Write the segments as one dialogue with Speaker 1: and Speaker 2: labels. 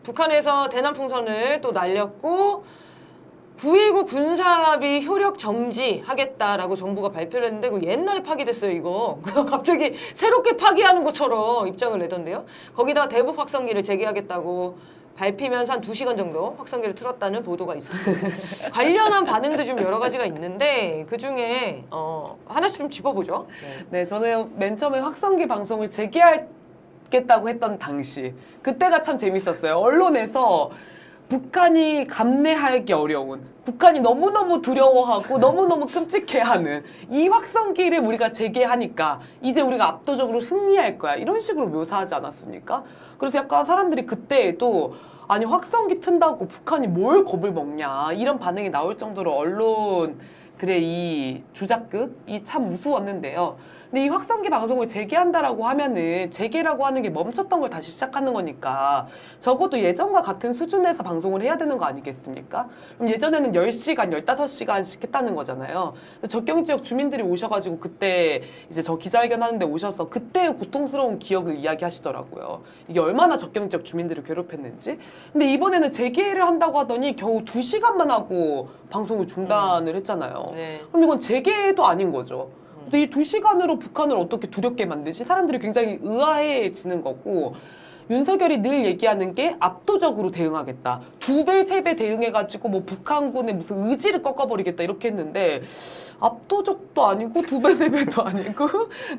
Speaker 1: 북한에서 대남풍선을 또 날렸고 9.19 군사합의 효력 정지하겠다라고 정부가 발표를 했는데 그 옛날에 파기됐어요 이거. 갑자기 새롭게 파기하는 것처럼 입장을 내던데요. 거기다가 대북 확성기를 재개하겠다고 밟히면서 한 2시간 정도 확성기를 틀었다는 보도가 있었습니다. 관련한 반응도 좀 여러 가지가 있는데 그중에 하나씩 좀 짚어보죠.
Speaker 2: 네, 저는 맨 처음에 확성기 방송을 재개하겠다고 했던 당시 그때가 참 재밌었어요. 언론에서 북한이 감내하기 어려운, 북한이 너무너무 두려워하고 너무너무 끔찍해하는 이 확성기를 우리가 재개하니까 이제 우리가 압도적으로 승리할 거야. 이런 식으로 묘사하지 않았습니까? 그래서 약간 사람들이 그때에도 아니 확성기 튼다고 북한이 뭘 겁을 먹냐 이런 반응이 나올 정도로 언론들의 이 조작극이 참 우스웠는데요. 근데 이 확성기 방송을 재개한다라고 하면은 재개라고 하는 게 멈췄던 걸 다시 시작하는 거니까 적어도 예전과 같은 수준에서 방송을 해야 되는 거 아니겠습니까? 그럼 예전에는 10시간, 15시간씩 했다는 거잖아요. 접경 지역 주민들이 오셔가지고 그때 이제 저 기자회견 하는데 오셔서 그때의 고통스러운 기억을 이야기하시더라고요. 이게 얼마나 접경 지역 주민들을 괴롭혔는지. 근데 이번에는 재개를 한다고 하더니 겨우 2시간만 하고 방송을 중단을 했잖아요.
Speaker 1: 네.
Speaker 2: 그럼 이건 재개도 아닌 거죠. 근데 이 2시간으로 북한을 어떻게 두렵게 만드지? 사람들이 굉장히 의아해지는 거고 윤석열이 늘 얘기하는 게 압도적으로 대응하겠다. 2배, 3배 대응해가지고 뭐 북한군의 무슨 의지를 꺾어버리겠다 이렇게 했는데 압도적도 아니고 2배, 3배도 아니고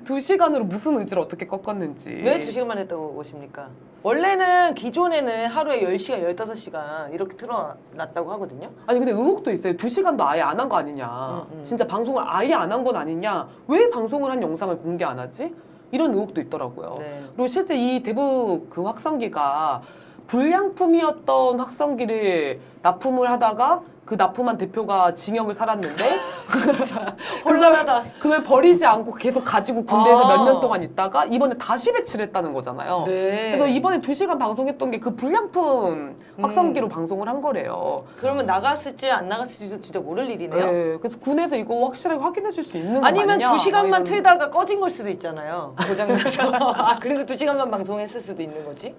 Speaker 2: 2시간으로 무슨 의지를 어떻게 꺾었는지.
Speaker 1: 왜 2시간만 했다고 보십니까? 원래는 기존에는 하루에 10시간, 15시간 이렇게 틀어놨다고 하거든요.
Speaker 2: 아니 근데 의혹도 있어요. 2시간도 아예 안 한 거 아니냐. 진짜 방송을 아예 안 한 건 아니냐. 왜 방송을 한 영상을 공개 안 하지? 이런 의혹도 있더라고요.
Speaker 1: 네.
Speaker 2: 그리고 실제 이 대북 그 확성기가 불량품이었던 확성기를 납품을 하다가 그 납품한 대표가 징역을 살았는데
Speaker 1: 곤란하다.
Speaker 2: 그걸 버리지 않고 계속 가지고 군대에서 몇 년 동안 있다가 이번에 다시 배치를 했다는 거잖아요.
Speaker 1: 네.
Speaker 2: 그래서 이번에 2시간 방송했던 게 그 불량품 확성기로 방송을 한 거래요.
Speaker 1: 그러면 나갔을지 안 나갔을지도 진짜 모를 일이네요.
Speaker 2: 네, 그래서 군에서 이거 확실하게 확인해 줄 수 있는 거
Speaker 1: 아니면
Speaker 2: 맞냐?
Speaker 1: 2시간만
Speaker 2: 이런.
Speaker 1: 틀다가 꺼진 걸 수도 있잖아요. 고장나서. 그래서 2시간만 방송했을 수도 있는 거지.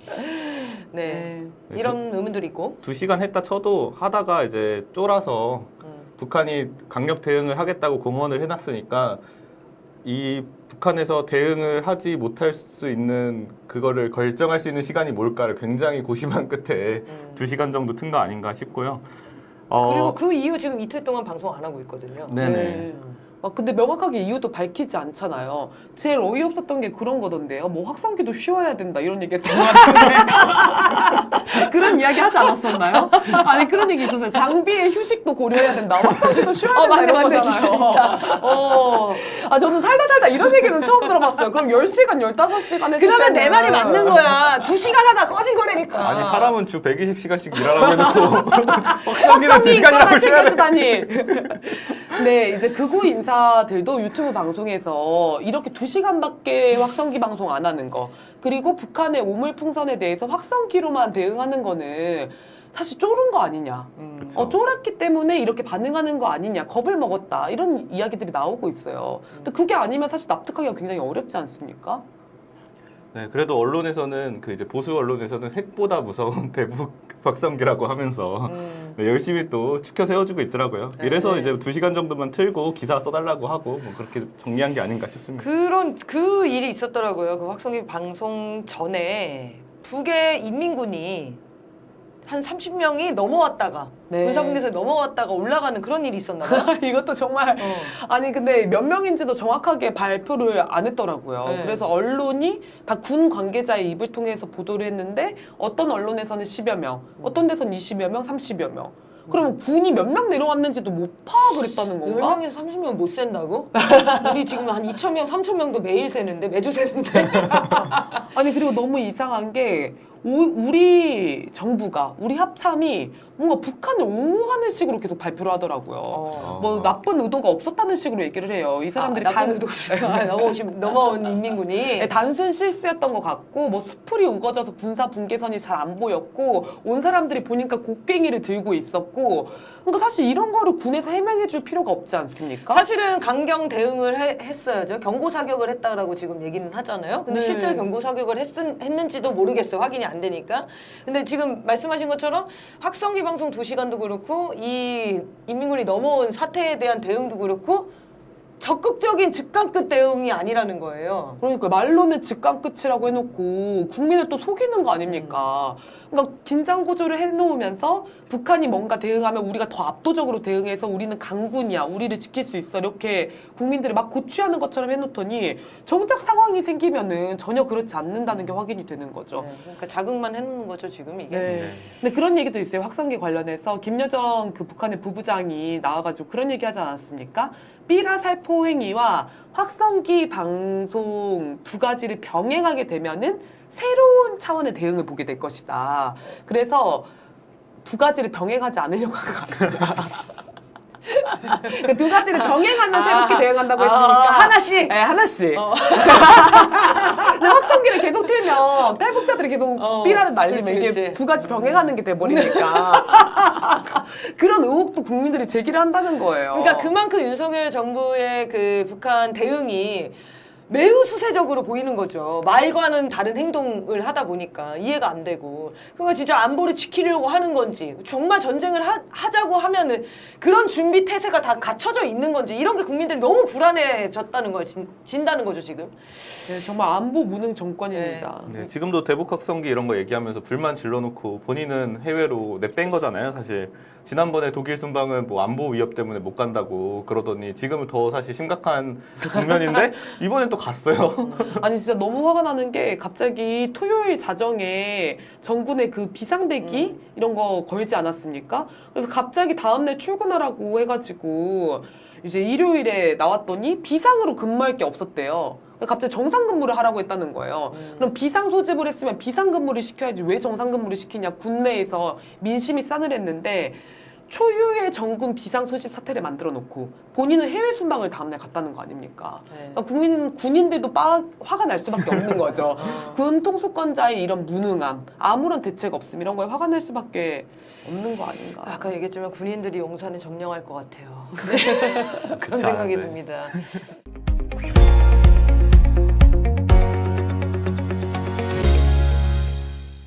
Speaker 1: 네.
Speaker 3: 네.
Speaker 1: 이런 의문들이 있고.
Speaker 3: 2시간 했다 쳐도 하다가 이제 쫄아서 북한이 강력 대응을 하겠다고 공언을 해놨으니까 이 북한에서 대응을 하지 못할 수 있는 그거를 결정할 수 있는 시간이 뭘까를 굉장히 고심한 끝에 2시간 정도 튼 거 아닌가 싶고요.
Speaker 1: 그리고 그 이후 지금 이틀 동안 방송 안 하고 있거든요.
Speaker 3: 네네.
Speaker 2: 네. 근데 명확하게 이유도 밝히지 않잖아요. 제일 어이없었던 게 그런 거던데요. 뭐 확성기도 쉬어야 된다 이런 얘기 했던 것 같은데 그런 이야기 하지 않았었나요? 아니 그런 얘기 있었어요. 장비의 휴식도 고려해야 된다. 확성기도 쉬어야 된다
Speaker 1: 맞네,
Speaker 2: 이런
Speaker 1: 맞네.
Speaker 2: 거잖아요.
Speaker 1: 진짜
Speaker 2: 저는 살다 이런 얘기는 처음 들어봤어요. 그럼 10시간, 15시간 했을
Speaker 1: 그러면 내
Speaker 2: 때는
Speaker 1: 말이 맞는 거야. 2시간 하다 꺼진 거라니까.
Speaker 3: 아니 사람은 주 120시간씩 일하라고 해놓고 확성기는 2시간이라고 쉬어야 돼.
Speaker 2: 챙겨주다니. 네, 이제 극우 인사들도 유튜브 방송에서 이렇게 2시간밖에 확성기 방송 안 하는 거, 그리고 북한의 오물풍선에 대해서 확성기로만 대응하는 거는 사실 쫄은 거 아니냐.
Speaker 3: 그쵸.
Speaker 2: 쫄았기 때문에 이렇게 반응하는 거 아니냐. 겁을 먹었다. 이런 이야기들이 나오고 있어요. 근데 그게 아니면 사실 납득하기가 굉장히 어렵지 않습니까?
Speaker 3: 네, 그래도 언론에서는 그 이제 보수 언론에서는 핵보다 무서운 대북 확성기라고 하면서 네, 열심히 또 추켜 세워주고 있더라고요. 이래서
Speaker 1: 네.
Speaker 3: 이제 2시간 정도만 틀고 기사 써달라고 하고 뭐 그렇게 정리한 게 아닌가 싶습니다.
Speaker 1: 그 일이 있었더라고요. 그 확성기 방송 전에 북의 인민군이 한 30명이 넘어왔다가
Speaker 2: 네.
Speaker 1: 군사분계선에 넘어왔다가 올라가는 그런 일이 있었나 봐요.
Speaker 2: 이것도 정말 아니 근데 몇 명인지도 정확하게 발표를 안 했더라고요.
Speaker 1: 네.
Speaker 2: 그래서 언론이 다 군 관계자의 입을 통해서 보도를 했는데 어떤 언론에서는 10여 명, 어떤 데서는 20여 명, 30여 명. 그러면 군이 몇 명 내려왔는지도 못 파악을 했다는 건가?
Speaker 1: 10명에서 30명 못 센다고? 우리 지금 한 2,000명, 3,000명도 매일 세는데 매주 세는데
Speaker 2: 아니 그리고 너무 이상한 게 우리 정부가 우리 합참이 뭔가 북한을 옹호하는 식으로 계속 발표를 하더라고요. 뭐 나쁜 의도가 없었다는 식으로 얘기를 해요. 이 사람들이
Speaker 1: 나쁜 의도가 없어요. 넘어온 인민군이
Speaker 2: 네, 단순 실수였던 것 같고 뭐 수풀이 우거져서 군사 분계선이 잘 안 보였고 온 사람들이 보니까 곡괭이를 들고 있었고 그러니까 사실 이런 거를 군에서 해명해 줄 필요가 없지 않습니까?
Speaker 1: 사실은 강경 대응을 했어야죠. 경고 사격을 했다라고 지금 얘기는 하잖아요. 근데
Speaker 2: 네.
Speaker 1: 실제로 경고 사격을 했는지도 모르겠어요. 확인이 안 안 되니까. 근데 지금 말씀하신 것처럼 확성기 방송 2시간도 그렇고 이 인민군이 넘어온 사태에 대한 대응도 그렇고 적극적인 즉각 끝 대응이 아니라는 거예요.
Speaker 2: 그러니까 말로는 직간 끝이라고 해놓고 국민을 또 속이는 거 아닙니까? 그러니까 긴장 고조를 해놓으면서 북한이 뭔가 대응하면 우리가 더 압도적으로 대응해서 우리는 강군이야, 우리를 지킬 수 있어 이렇게 국민들을 막 고취하는 것처럼 해놓더니 정작 상황이 생기면은 전혀 그렇지 않는다는 게 확인이 되는 거죠.
Speaker 1: 네, 그러니까 자극만 해놓는 거죠 지금 이게.
Speaker 2: 네. 근데 그런 얘기도 있어요. 확성기 관련해서 김여정 그 북한의 부부장이 나와가지고 그런 얘기 하지 않았습니까? 삐라 살포 행위와 확성기 방송 두 가지를 병행하게 되면은 새로운 차원의 대응을 보게 될 것이다. 그래서 두 가지를 병행하지 않으려고 한 거 아니냐. 두 가지를 병행하면 새롭게 대응한다고 했으니까
Speaker 1: 하나씩.
Speaker 2: 네, 하나씩. 근데 확성기를 계속 틀면 탈북자들이 계속 삐라를 날리면
Speaker 1: 그렇지,
Speaker 2: 이게
Speaker 1: 그렇지.
Speaker 2: 두 가지 병행하는 게 돼버리니까 그런 의혹도 국민들이 제기를 한다는 거예요.
Speaker 1: 그러니까 그만큼 윤석열 정부의 그 북한 대응이 매우 수세적으로 보이는 거죠. 말과는 다른 행동을 하다 보니까 이해가 안 되고 그거 진짜 안보를 지키려고 하는 건지 정말 전쟁을 하자고 하면은 그런 준비 태세가 다 갖춰져 있는 건지 이런 게 국민들이 너무 불안해졌다는 거예요. 진다는 거죠 지금.
Speaker 2: 네, 정말 안보 무능 정권입니다.
Speaker 3: 네, 지금도 대북 확성기 이런 거 얘기하면서 불만 질러놓고 본인은 해외로 내뺀 거잖아요, 사실. 지난번에 독일 순방은 뭐 안보 위협 때문에 못 간다고 그러더니 지금은 더 사실 심각한 국면인데 이번엔 또 갔어요.
Speaker 2: 아니 진짜 너무 화가 나는 게 갑자기 토요일 자정에 정군의 그 비상대기 이런 거 걸지 않았습니까? 그래서 갑자기 다음날 출근하라고 해가지고 이제 일요일에 나왔더니 비상으로 근무할 게 없었대요. 갑자기 정상 근무를 하라고 했다는 거예요. 그럼 비상 소집을 했으면 비상 근무를 시켜야지 왜 정상 근무를 시키냐 군내에서 민심이 싸늘했는데 초유의 정군 비상 소집 사태를 만들어 놓고 본인은 해외 순방을 다음날 갔다는 거 아닙니까?
Speaker 1: 네.
Speaker 2: 그러니까 군인들도 화가 날 수밖에 없는 거죠. 군 통수권자의 이런 무능함, 아무런 대책 없음 이런 거에 화가 날 수밖에 없는 거 아닌가.
Speaker 1: 아까 얘기했지만 군인들이 용산에 점령할 것 같아요. 그런
Speaker 3: 그렇지
Speaker 1: 생각이
Speaker 3: 않은데.
Speaker 1: 듭니다.